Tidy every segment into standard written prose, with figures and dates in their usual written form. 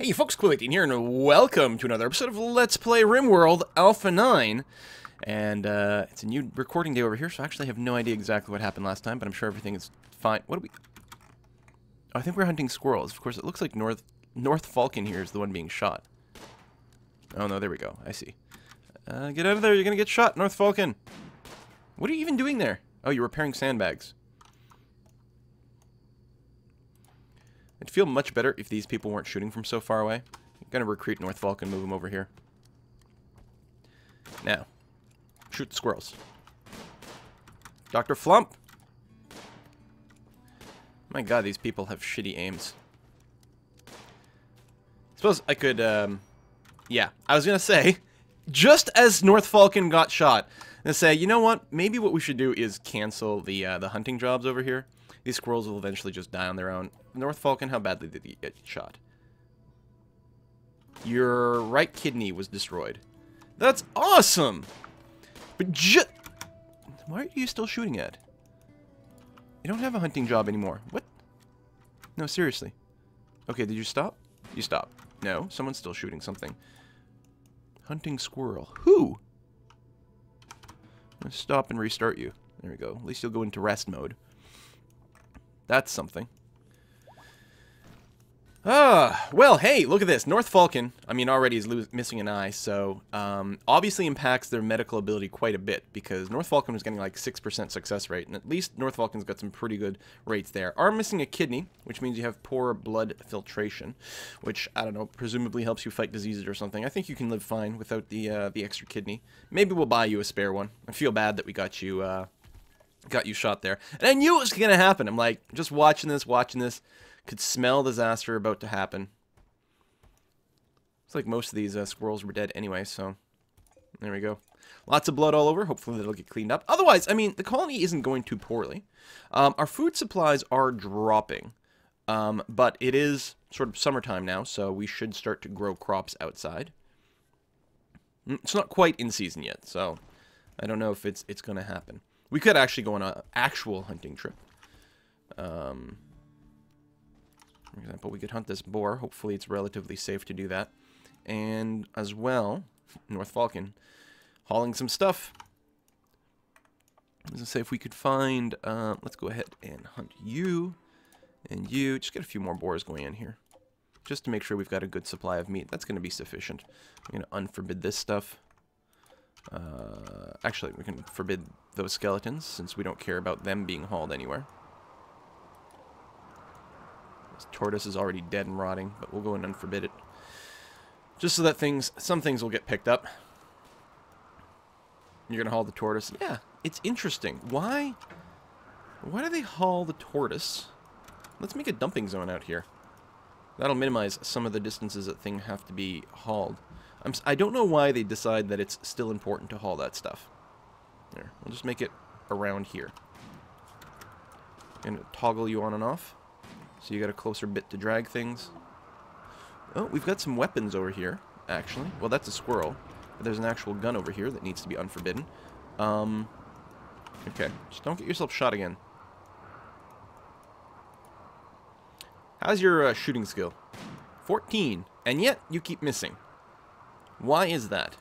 Hey folks, Cool18 here, and welcome to another episode of Let's Play RimWorld Alpha 9. And it's a new recording day over here, so I actually have no idea exactly what happened last time, but I'm sure everything is fine. What are we... Oh, I think we're hunting squirrels. Of course, it looks like North Falcon here is the one being shot. Oh no, there we go. I see. Get out of there, you're gonna get shot, North Falcon. What are you even doing there? Oh, you're repairing sandbags. It'd feel much better if these people weren't shooting from so far away. I'm gonna recruit North Falcon, move him over here. Now, shoot the squirrels. Dr. Flump! My god, these people have shitty aims. Suppose I could, yeah, I was gonna say, just as North Falcon got shot, I'm gonna say, you know what, maybe what we should do is cancel the hunting jobs over here. These squirrels will eventually just die on their own. North Falcon, how badly did he get shot? Your right kidney was destroyed. That's awesome! But why are you still shooting at? You don't have a hunting job anymore. What? No, seriously. Okay, did you stop? You stopped. No, someone's still shooting something. Hunting squirrel. Who? I'm gonna stop and restart you. There we go. At least you'll go into rest mode. That's something. Well, hey, look at this. North Falcon, I mean, already is missing an eye, so obviously impacts their medical ability quite a bit, because North Falcon was getting like 6% success rate, and at least North Falcon's got some pretty good rates there. Are missing a kidney, which means you have poor blood filtration, which, I don't know, presumably helps you fight diseases or something. I think you can live fine without the extra kidney. Maybe we'll buy you a spare one. I feel bad that we got you shot there. And I knew it was gonna happen. I'm like, just watching this. Could smell disaster about to happen. It's like most of these squirrels were dead anyway, so there we go. Lots of blood all over. Hopefully that'll get cleaned up. Otherwise, I mean, the colony isn't going too poorly. Our food supplies are dropping, but it is sort of summertime now, so we should start to grow crops outside. It's not quite in season yet, so I don't know if it's going to happen. We could actually go on an actual hunting trip. For example, we could hunt this boar. Hopefully it's relatively safe to do that. And as well, North Falcon, hauling some stuff. I was going to say, if we could find, let's go ahead and hunt you and you. Just get a few more boars going in here. Just to make sure we've got a good supply of meat. That's going to be sufficient. I'm going to unforbid this stuff. Actually, we can forbid those skeletons, since we don't care about them being hauled anywhere. This tortoise is already dead and rotting, but we'll go and unforbid it. Just so that some things will get picked up. You're going to haul the tortoise? Yeah, it's interesting. Why do they haul the tortoise? Let's make a dumping zone out here. That'll minimize some of the distances that things have to be hauled. I don't know why they decide that it's still important to haul that stuff. There, we'll just make it around here. And toggle you on and off. So you got a closer bit to drag things. Oh, we've got some weapons over here, actually. Well, that's a squirrel. But there's an actual gun over here that needs to be unforbidden. Okay, just don't get yourself shot again. How's your shooting skill? 14. And yet, you keep missing. Why is that?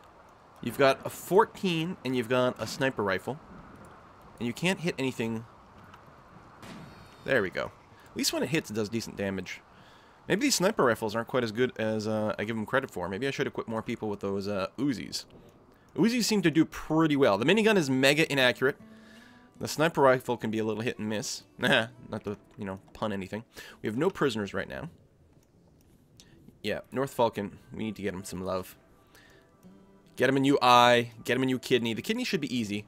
You've got a 14, and you've got a sniper rifle. And you can't hit anything. There we go. At least when it hits, it does decent damage. Maybe these sniper rifles aren't quite as good as I give them credit for. Maybe I should equip more people with those Uzis. Uzis seem to do pretty well. The minigun is mega inaccurate. The sniper rifle can be a little hit and miss. Nah, not to, you know, pun anything. We have no prisoners right now. Yeah, North Falcon, we need to get him some love. Get him a new eye, get him a new kidney. The kidney should be easy.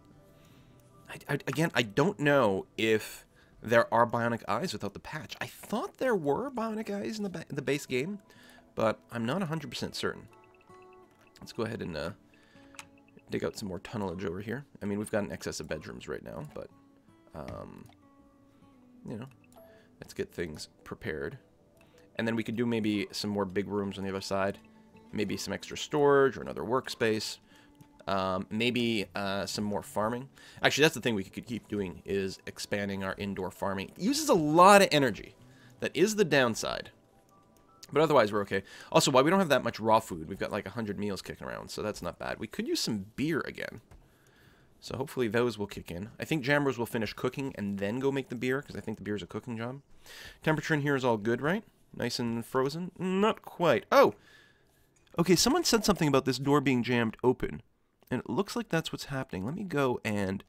Again, I don't know if there are bionic eyes without the patch. I thought there were bionic eyes in the base game, but I'm not 100% certain. Let's go ahead and dig out some more tunnelage over here. I mean, we've got an excess of bedrooms right now, but, you know, let's get things prepared. And then we could do maybe some more big rooms on the other side. Maybe some extra storage or another workspace. Maybe some more farming. Actually, that's the thing we could keep doing, is expanding our indoor farming. It uses a lot of energy. That is the downside. But otherwise, we're okay. Also, why we don't have that much raw food, we've got like 100 meals kicking around, so that's not bad. We could use some beer again. So hopefully those will kick in. I think Jambros will finish cooking and then go make the beer, because I think the beer is a cooking job. Temperature in here is all good, right? Nice and frozen? Not quite. Oh! Okay, someone said something about this door being jammed open. And it looks like that's what's happening. Let me go and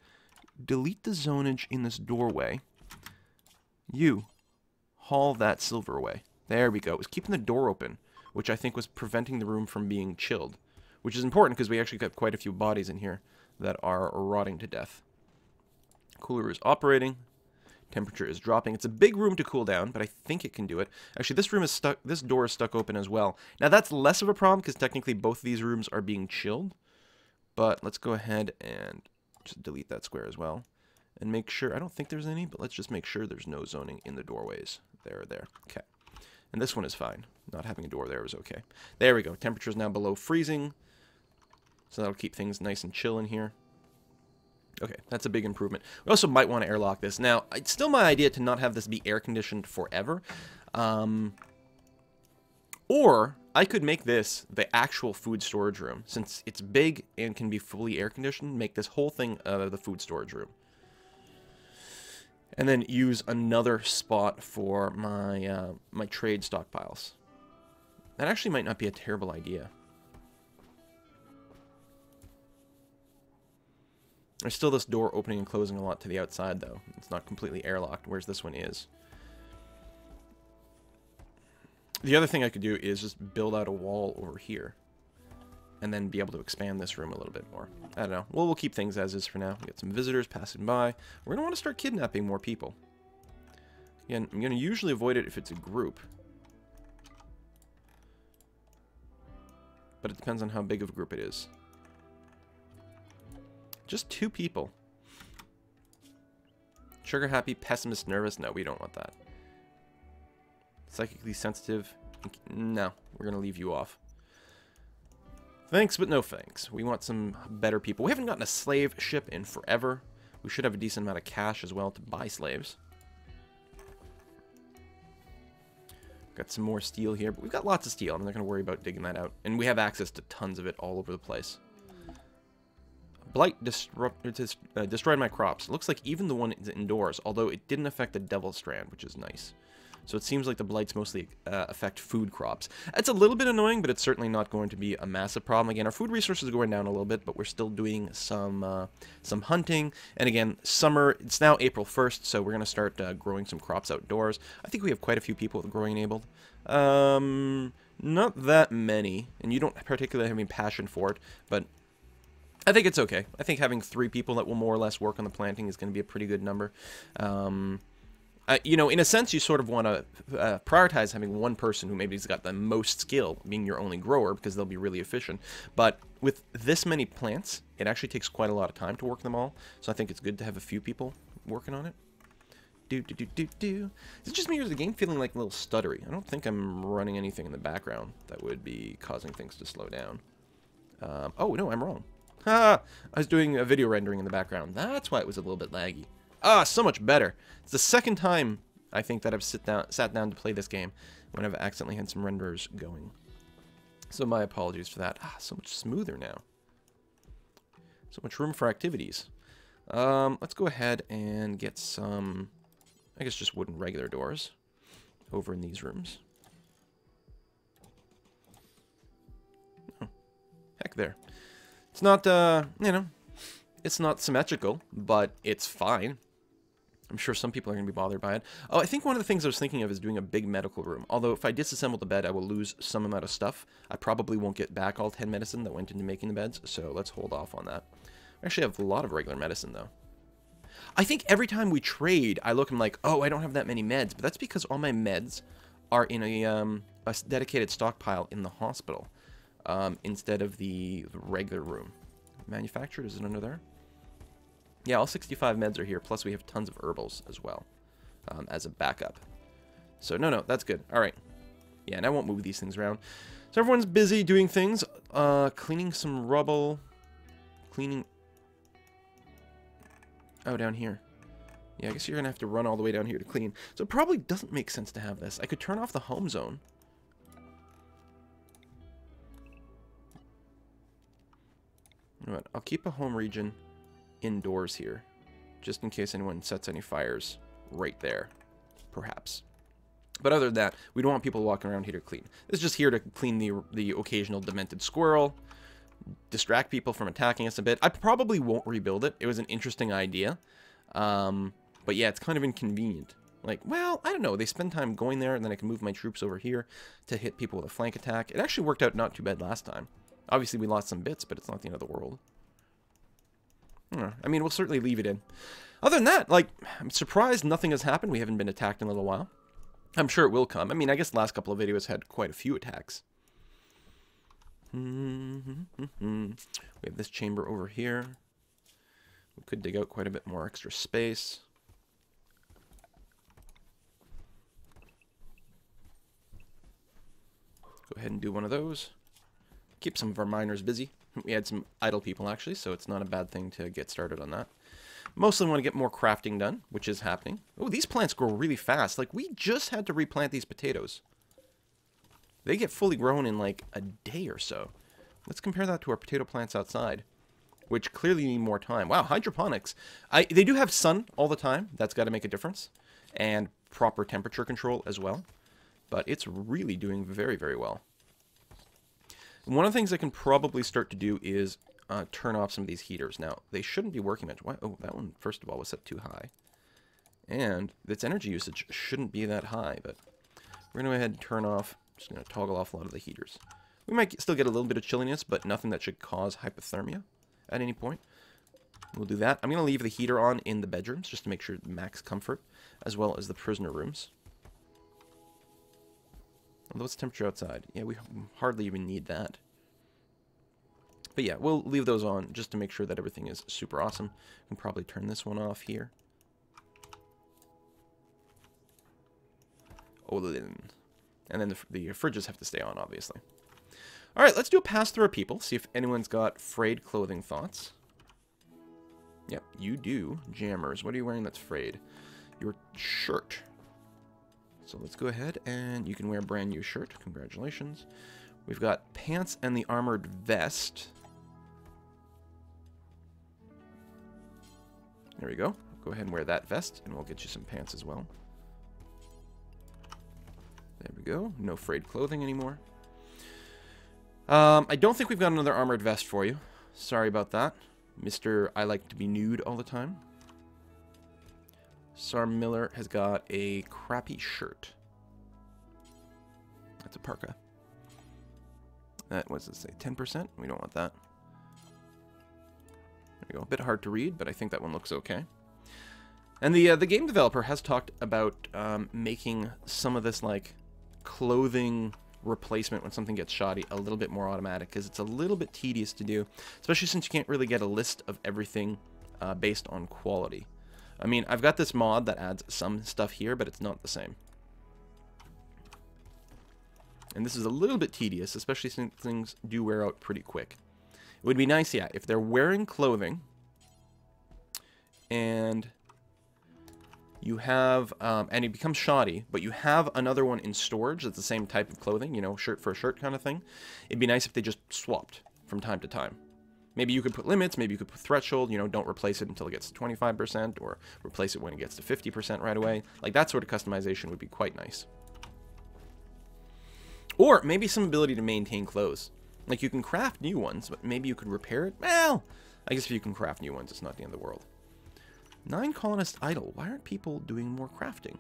delete the zonage in this doorway. You, haul that silver away. There we go. It was keeping the door open, which I think was preventing the room from being chilled. Which is important because we actually got quite a few bodies in here that are rotting to death. Cooler is operating. Temperature is dropping. It's a big room to cool down, but I think it can do it. Actually, this room is stuck. This door is stuck open as well. Now that's less of a problem because technically both of these rooms are being chilled. But let's go ahead and just delete that square as well. And make sure, I don't think there's any, but let's just make sure there's no zoning in the doorways. There. Okay. And this one is fine. Not having a door there is okay. There we go. Temperature is now below freezing. So that'll keep things nice and chill in here. Okay, that's a big improvement. We also might want to airlock this. Now, it's still my idea to not have this be air-conditioned forever. Or I could make this the actual food storage room. Since it's big and can be fully air-conditioned, make this whole thing the food storage room. And then use another spot for my my trade stockpiles. That actually might not be a terrible idea. There's still this door opening and closing a lot to the outside, though. It's not completely airlocked, whereas this one is. The other thing I could do is just build out a wall over here. And then be able to expand this room a little bit more. I don't know. Well, we'll keep things as is for now. We got some visitors passing by. We're going to want to start kidnapping more people. Again, I'm going to usually avoid it if it's a group. But it depends on how big of a group it is. Just 2 people. Sugar happy, pessimist, nervous. No, we don't want that. Psychically sensitive. No, we're going to leave you off. Thanks, but no thanks. We want some better people. We haven't gotten a slave ship in forever. We should have a decent amount of cash as well to buy slaves. Got some more steel here, but we've got lots of steel. I'm not going to worry about digging that out. And we have access to tons of it all over the place. Blight destroyed my crops. It looks like even the one indoors, although it didn't affect the Devil Strand, which is nice. So it seems like the blights mostly affect food crops. It's a little bit annoying, but it's certainly not going to be a massive problem. Again, our food resources are going down a little bit, but we're still doing some hunting. And again, summer, it's now April 1st, so we're going to start growing some crops outdoors. I think we have quite a few people with growing enabled. Not that many, and you don't particularly have any passion for it, but I think it's okay. I think having 3 people that will more or less work on the planting is going to be a pretty good number. You know, in a sense, you sort of want to prioritize having one person who maybe has got the most skill, being your only grower, because they'll be really efficient. But with this many plants, it actually takes quite a lot of time to work them all. So I think it's good to have a few people working on it. Is it just me or is the game feeling like a little stuttery? I don't think I'm running anything in the background that would be causing things to slow down. Oh, no, I'm wrong. Ha! I was doing a video rendering in the background. That's why it was a little bit laggy. Ah, so much better. It's the second time, I think, that I've sat down to play this game when I've accidentally had some renderers going. So my apologies for that. Ah, so much smoother now. So much room for activities. Let's go ahead and get some, I guess, just wooden regular doors over in these rooms. Oh, heck there. It's not, you know, it's not symmetrical, but it's fine. I'm sure some people are going to be bothered by it. Oh, I think one of the things I was thinking of is doing a big medical room. Although if I disassemble the bed, I will lose some amount of stuff. I probably won't get back all 10 medicine that went into making the beds, so let's hold off on that. I actually have a lot of regular medicine, though. I think every time we trade, I look and I'm like, oh, I don't have that many meds. But that's because all my meds are in a dedicated stockpile in the hospital instead of the regular room. Manufactured, is it under there? Yeah, all 65 meds are here, plus we have tons of herbals as well, as a backup. So, no, that's good. All right. Yeah, and I won't move these things around. So everyone's busy doing things, cleaning some rubble, cleaning... Oh, down here. Yeah, I guess you're going to have to run all the way down here to clean. So it probably doesn't make sense to have this. I could turn off the home zone You know what? I'll keep a home region indoors here, just in case anyone sets any fires right there, perhaps. But other than that, we don't want people walking around here to clean. This is just here to clean the occasional demented squirrel, distract people from attacking us a bit. I probably won't rebuild it. It was an interesting idea. But yeah, it's kind of inconvenient. Like, well, I don't know. They spend time going there, and then I can move my troops over here to hit people with a flank attack. It actually worked out not too bad last time. Obviously, we lost some bits, but it's not the end of the world. I mean, we'll certainly leave it in. Other than that, like, I'm surprised nothing has happened. We haven't been attacked in a little while. I'm sure it will come. I mean, I guess the last couple of videos had quite a few attacks. We have this chamber over here. We could dig out quite a bit more extra space. Go ahead and do one of those. Keep some of our miners busy. We had some idle people, actually, so it's not a bad thing to get started on that. Mostly want to get more crafting done, which is happening. Oh, these plants grow really fast. Like, we just had to replant these potatoes. They get fully grown in, like, a day or so. Let's compare that to our potato plants outside, which clearly need more time. Wow, hydroponics. They do have sun all the time. That's got to make a difference. And proper temperature control as well. But it's really doing very, very well. And one of the things I can probably start to do is turn off some of these heaters. Now, they shouldn't be working much. Why? Oh, that one, first of all, was set too high. And its energy usage shouldn't be that high, but we're going to go ahead and turn off, just going to toggle off a lot of the heaters. We might still get a little bit of chilliness, but nothing that should cause hypothermia at any point. We'll do that. I'm going to leave the heater on in the bedrooms, just to make sure max comfort, as well as the prisoner rooms. Although it's temperature outside. Yeah, we hardly even need that. But yeah, we'll leave those on just to make sure that everything is super awesome. We can probably turn this one off here. And then the fridges have to stay on, obviously. All right, let's do a pass through our people. See if anyone's got frayed clothing thoughts. Yep, you do. Jammers. What are you wearing that's frayed? Your shirt. So let's go ahead and you can wear a brand new shirt. Congratulations. We've got pants and the armored vest. There we go. Go ahead and wear that vest, and we'll get you some pants as well. There we go. No frayed clothing anymore. I don't think we've got another armored vest for you. Sorry about that. Mr. I like to be nude all the time. Sarm Miller has got a crappy shirt. That's a parka. That, what does it say? 10%? We don't want that. There we go. A bit hard to read, but I think that one looks okay. And the game developer has talked about making some of this, like, clothing replacement when something gets shoddy a little bit more automatic, because it's a little bit tedious to do, especially since you can't really get a list of everything based on quality. I mean, I've got this mod that adds some stuff here, but it's not the same. And this is a little bit tedious, especially since things do wear out pretty quick. It would be nice, yeah, if they're wearing clothing and you have, and it becomes shoddy, but you have another one in storage that's the same type of clothing, you know, shirt for a shirt kind of thing. It'd be nice if they just swapped from time to time. Maybe you could put limits, maybe you could put threshold, you know, don't replace it until it gets to 25%, or replace it when it gets to 50% right away. Like, that sort of customization would be quite nice. Or maybe some ability to maintain clothes. Like, you can craft new ones, but maybe you could repair it. Well, I guess if you can craft new ones, it's not the end of the world. 9 colonists idle. Why aren't people doing more crafting?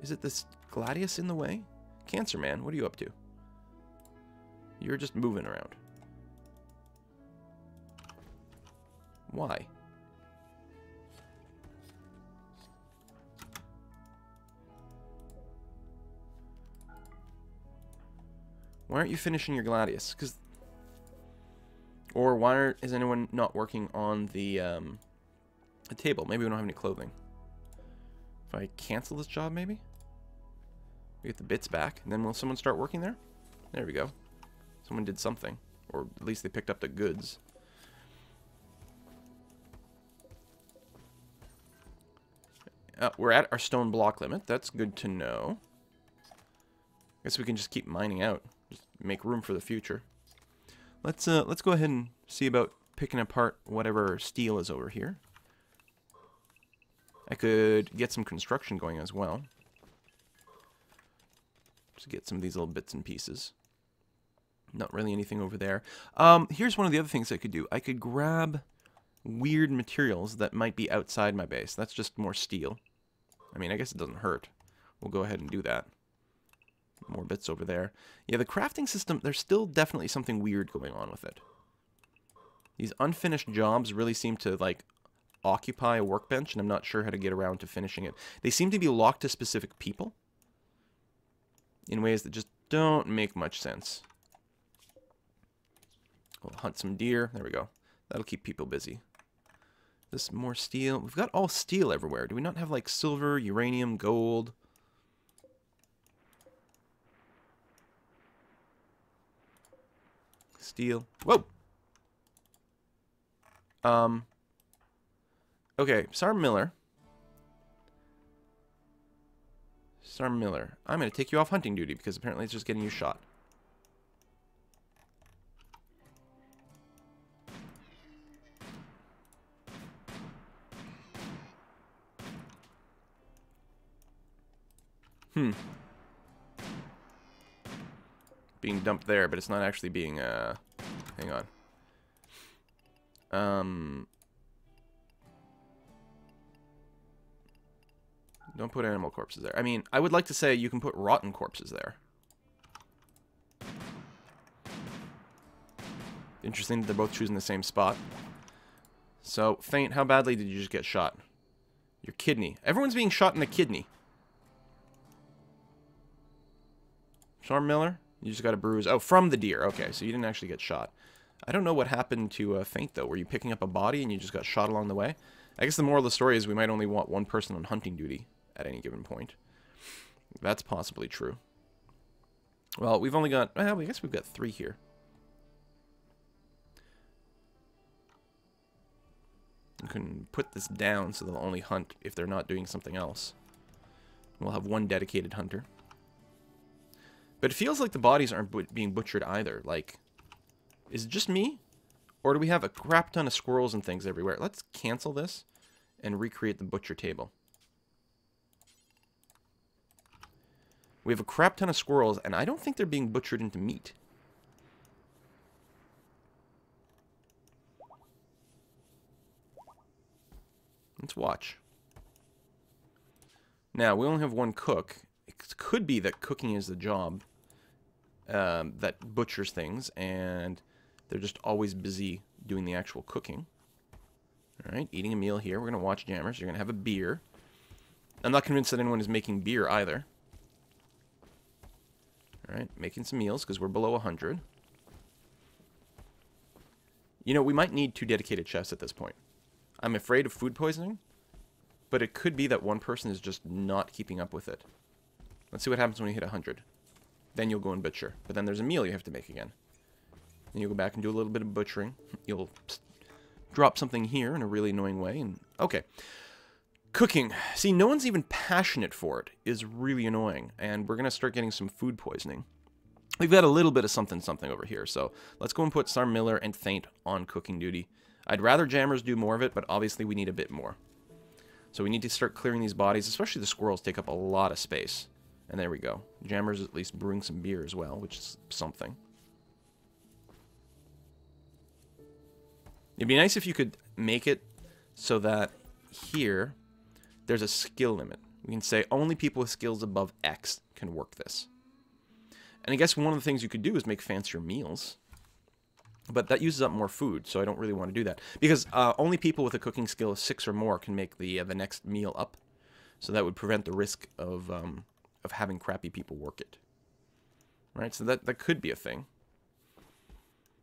Is it this Gladius in the way? Cancer Man, what are you up to? You're just moving around. Why? Why aren't you finishing your Gladius? Or why is anyone not working on the table? Maybe we don't have any clothing. If I cancel this job, maybe? We get the bits back, and then will someone start working there? There we go. Someone did something. Or at least they picked up the goods. We're at our stone block limit. That's good to know. I guess we can just keep mining out. Just make room for the future. Let's go ahead and see about picking apart whatever steel is over here. I could get some construction going as well. Just get some of these little bits and pieces. Not really anything over there. Here's one of the other things I could do. I could grab weird materials that might be outside my base. That's just more steel. I mean, I guess it doesn't hurt. We'll go ahead and do that. More bits over there. Yeah, the crafting system, there's still definitely something weird going on with it. These unfinished jobs really seem to, like, occupy a workbench, and I'm not sure how to get around to finishing it. They seem to be locked to specific people in ways that just don't make much sense. We'll hunt some deer. There we go. That'll keep people busy. This more steel. We've got all steel everywhere. Do we not have, like, silver, uranium, gold? Steel. Whoa! Okay, Sergeant Miller. Sergeant Miller. I'm going to take you off hunting duty because apparently it's just getting you shot. Being dumped there, but it's not actually being, hang on. Don't put animal corpses there. I mean, I would like to say you can put rotten corpses there. Interesting that they're both choosing the same spot. So, Faint, how badly did you just get shot? Your kidney. Everyone's being shot in the kidney. Sergeant Miller? You just got a bruise. Oh, from the deer. Okay, so you didn't actually get shot. I don't know what happened to Faint, though. Were you picking up a body and you just got shot along the way? I guess the moral of the story is we might only want one person on hunting duty at any given point. That's possibly true. Well, we've only got... Well, I guess we've got 3 here. You can put this down so they'll only hunt if they're not doing something else. We'll have one dedicated hunter. But it feels like the bodies aren't being butchered either. Like, is it just me? Or do we have a crap ton of squirrels and things everywhere? Let's cancel this and recreate the butcher table. We have a crap ton of squirrels, and I don't think they're being butchered into meat. Let's watch. Now, we only have one cook. It could be that cooking is the job that butchers things, and they're just always busy doing the actual cooking. Alright, eating a meal here. We're going to watch Jammers. You're going to have a beer. I'm not convinced that anyone is making beer either. Alright, making some meals because we're below 100. You know, we might need 2 dedicated chefs at this point. I'm afraid of food poisoning, but it could be that one person is just not keeping up with it. Let's see what happens when we hit 100. Then you'll go and butcher. But then there's a meal you have to make again. Then you'll go back and do a little bit of butchering. You'll drop something here in a really annoying way. And okay. Cooking. See, no one's even passionate for it. Is really annoying. And we're going to start getting some food poisoning. We've got a little bit of something over here. So let's go and put Sergeant Miller and Faint on cooking duty. I'd rather Jammers do more of it, but obviously we need a bit more. So we need to start clearing these bodies, especially the squirrels take up a lot of space. And there we go. Jammers at least brewing some beer as well, which is something. It'd be nice if you could make it so that here there's a skill limit. We can say only people with skills above X can work this. And I guess one of the things you could do is make fancier meals. But that uses up more food, so I don't really want to do that. Because only people with a cooking skill of 6 or more can make the next meal up. So that would prevent the risk of having crappy people work it. Right, so that could be a thing.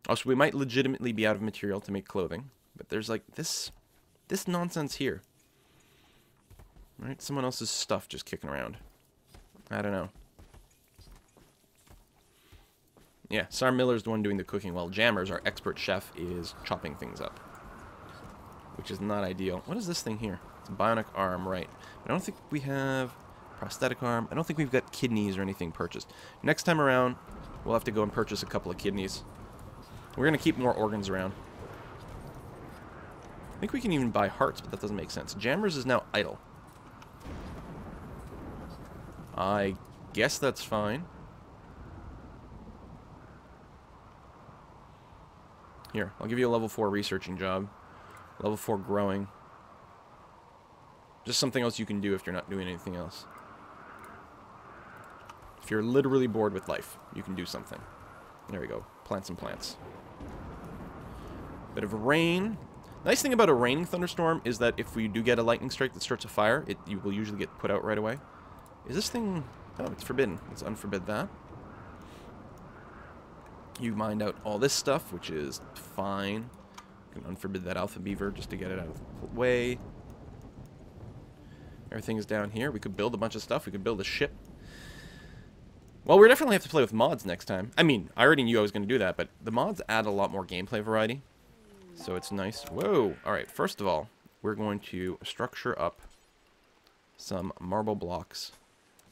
Also, we might legitimately be out of material to make clothing. But there's like this nonsense here. Right, someone else's stuff just kicking around. I don't know. Yeah, Sergeant Miller's the one doing the cooking, while Jammers, our expert chef, is chopping things up. Which is not ideal. What is this thing here? It's a bionic arm, right. But I don't think we have prosthetic arm. I don't think we've got kidneys or anything purchased. Next time around, we'll have to go and purchase a couple of kidneys. We're going to keep more organs around. I think we can even buy hearts, but that doesn't make sense. Jammers is now idle. I guess that's fine. Here, I'll give you a level 4 researching job. Level 4 growing. Just something else you can do if you're not doing anything else. If you're literally bored with life, you can do something. There we go. Plant some plants. Bit of rain. Nice thing about a raining thunderstorm is that if we do get a lightning strike that starts a fire, you will usually get put out right away. Is this thing... Oh, it's forbidden. Let's unforbid that. You mined out all this stuff, which is fine. You can unforbid that alpha beaver just to get it out of the way. Everything is down here. We could build a bunch of stuff. We could build a ship. Well, we definitely have to play with mods next time. I mean, I already knew I was going to do that, but the mods add a lot more gameplay variety. So it's nice. Whoa! Alright, first of all, we're going to structure up some marble blocks.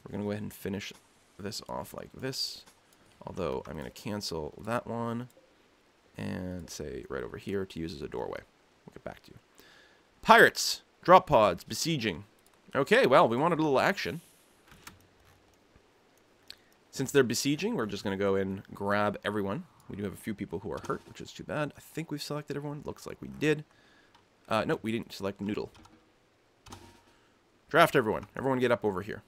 We're going to go ahead and finish this off like this. Although, I'm going to cancel that one and say right over here to use as a doorway. We'll get back to you. Pirates! Drop pods. Besieging. Okay, well, we wanted a little action. Since they're besieging, we're just going to go and grab everyone. We do have a few people who are hurt, which is too bad. I think we've selected everyone. Looks like we did. Nope, we didn't select Noodle. Draft everyone. Everyone get up over here.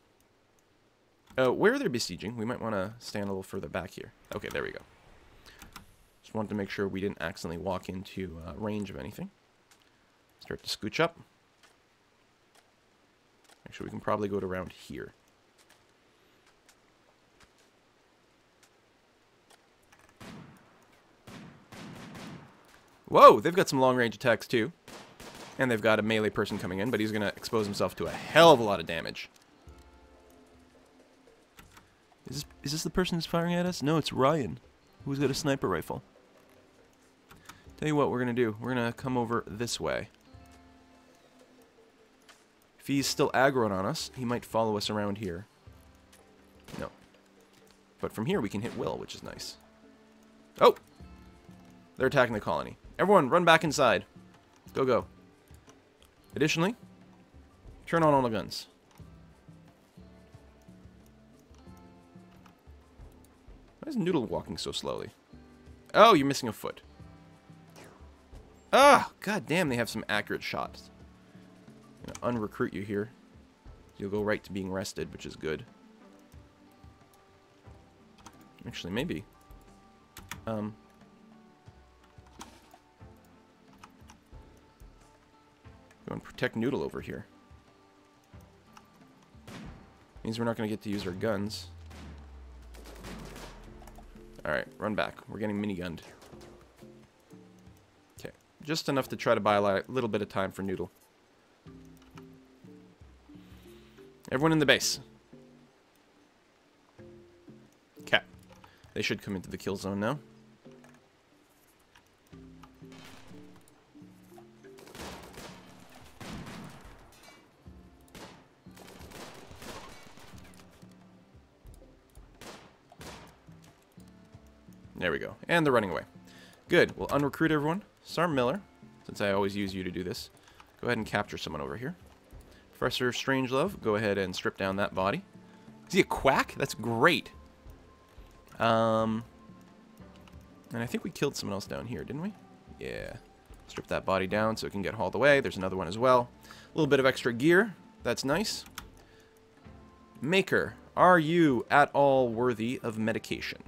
Where they're besieging, we might want to stand a little further back here. Okay, there we go. Just wanted to make sure we didn't accidentally walk into range of anything. Start to scooch up. Actually, we can probably go to around here. Whoa, they've got some long-range attacks, too. And they've got a melee person coming in, but he's going to expose himself to a hell of a lot of damage. Is this the person who's firing at us? No, it's Ryan, who's got a sniper rifle. Tell you what we're going to do. We're going to come over this way. If he's still aggroing on us, he might follow us around here. No. But from here, we can hit Will, which is nice. Oh! They're attacking the colony. Everyone, run back inside. Go, go. Additionally, turn on all the guns. Why is Noodle walking so slowly? Oh, you're missing a foot. Ah, god damn, they have some accurate shots. I'm gonna unrecruit you here. You'll go right to being rested, which is good. Actually, maybe. Go and protect Noodle over here. Means we're not going to get to use our guns. Alright, run back. We're getting minigunned. Okay, just enough to try to buy a little bit of time for Noodle. Everyone in the base. Okay. They should come into the kill zone now. There we go. And they're running away. Good. We'll unrecruit everyone. Sergeant Miller, since I always use you to do this, go ahead and capture someone over here. Professor Strangelove, go ahead and strip down that body. Is he a quack? That's great. And I think we killed someone else down here, didn't we? Yeah. Strip that body down so it can get hauled away. There's another one as well. A little bit of extra gear. That's nice. Maker, are you at all worthy of medication?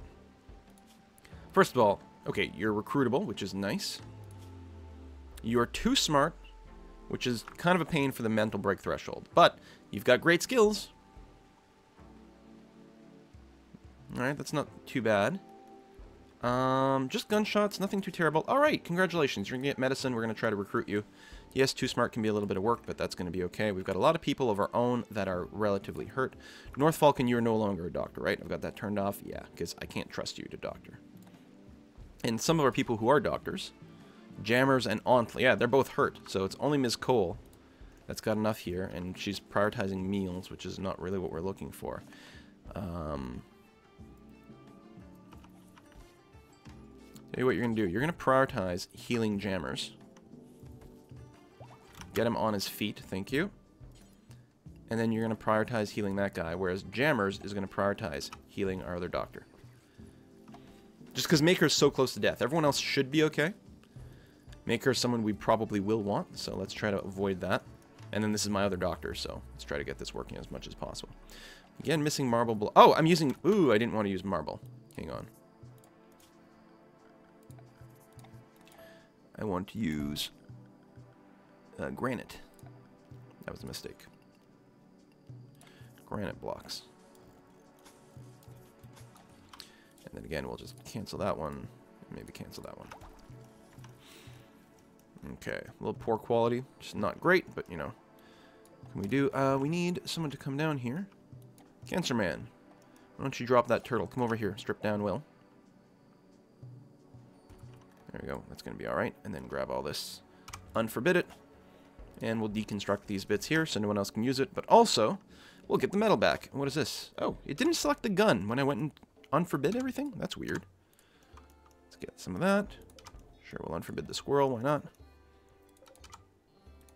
First of all, okay, you're recruitable, which is nice. You're too smart, which is kind of a pain for the mental break threshold. But you've got great skills. Alright, that's not too bad. Just gunshots, nothing too terrible. Alright, congratulations. You're going to get medicine. We're going to try to recruit you. Yes, too smart can be a little bit of work, but that's going to be okay. We've got a lot of people of our own that are relatively hurt. North Falcon, you're no longer a doctor, right? I've got that turned off. Yeah, because I can't trust you to doctor. And some of our people who are doctors, Jammers and Aunt, yeah, they're both hurt. So it's only Ms. Cole that's got enough here, and she's prioritizing meals, which is not really what we're looking for. Tell Tell you what you're going to do. You're going to prioritize healing jammers. Get him on his feet. Thank you. And then you're going to prioritize healing that guy, whereas jammers is going to prioritize healing our other doctor. Just because Maker is so close to death. Everyone else should be okay. Maker is someone we probably will want, so let's try to avoid that. And then this is my other doctor, so let's try to get this working as much as possible. Again, missing marble. Oh, I'm using... Ooh, I didn't want to use marble. Hang on. I want to use granite. That was a mistake. Granite blocks. And then again, we'll just cancel that one. Maybe cancel that one. Okay, a little poor quality. Just not great, but you know. What can we do? We need someone to come down here. Cancer Man. Why don't you drop that turtle? Come over here. Strip down, Will. There we go. That's going to be alright. And then grab all this. Unforbid it. And we'll deconstruct these bits here so no one else can use it. But also, we'll get the metal back. What is this? Oh, it didn't select the gun when I went and unforbid everything? That's weird. Let's get some of that. Sure, we'll unforbid the squirrel. Why not?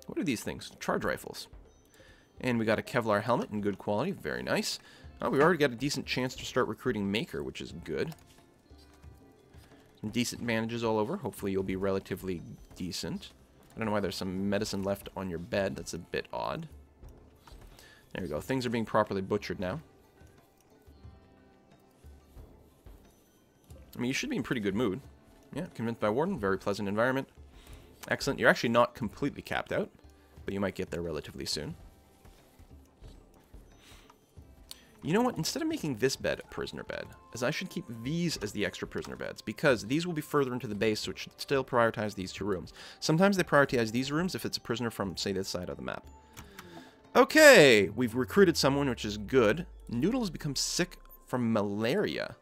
What are these things? Charge rifles. And we got a Kevlar helmet in good quality. Very nice. Oh, we already got a decent chance to start recruiting Maker, which is good. Some decent bandages all over. Hopefully you'll be relatively decent. I don't know why there's some medicine left on your bed. That's a bit odd. There we go. Things are being properly butchered now. I mean, you should be in pretty good mood. Yeah, convinced by Warden. Very pleasant environment. Excellent. You're actually not completely capped out, but you might get there relatively soon. You know what? Instead of making this bed a prisoner bed, as I should keep these as the extra prisoner beds, because these will be further into the base, so it should still prioritize these two rooms. Sometimes they prioritize these rooms if it's a prisoner from, say, this side of the map. Okay, we've recruited someone, which is good. Noodle has become sick from malaria.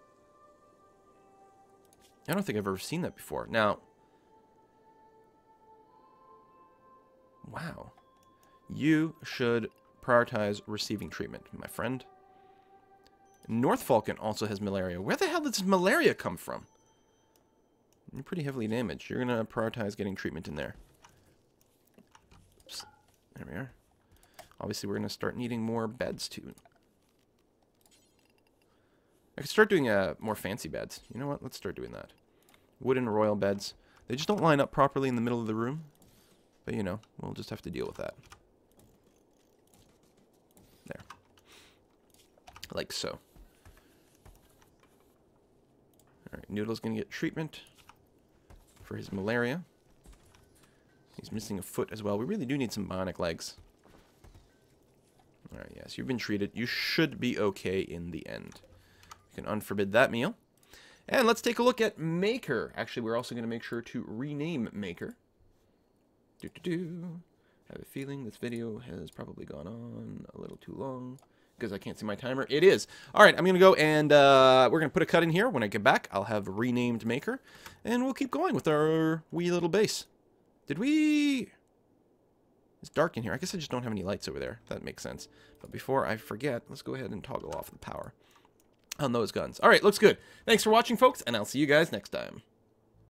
I don't think I've ever seen that before. Now, wow. You should prioritize receiving treatment, my friend. North Falcon also has malaria. Where the hell did this malaria come from? You're pretty heavily damaged. You're going to prioritize getting treatment in there. Oops. There we are. Obviously, we're going to start needing more beds, too. I could start doing more fancy beds. You know what? Let's start doing that. Wooden royal beds. They just don't line up properly in the middle of the room. But, you know, we'll just have to deal with that. There. Like so. Alright, Noodle's going to get treatment for his malaria. He's missing a foot as well. We really do need some bionic legs. Alright, yes, you've been treated. You should be okay in the end. You can unforbid that meal. And let's take a look at Maker. Actually, we're also going to make sure to rename Maker. I have a feeling this video has probably gone on a little too long because I can't see my timer. It is. All right, I'm going to go and we're going to put a cut in here. When I get back, I'll have renamed Maker, and we'll keep going with our wee little base. Did we... It's dark in here. I guess I just don't have any lights over there. That makes sense. But before I forget, let's go ahead and toggle off the power on those guns. All right, looks good. Thanks for watching, folks, and I'll see you guys next time.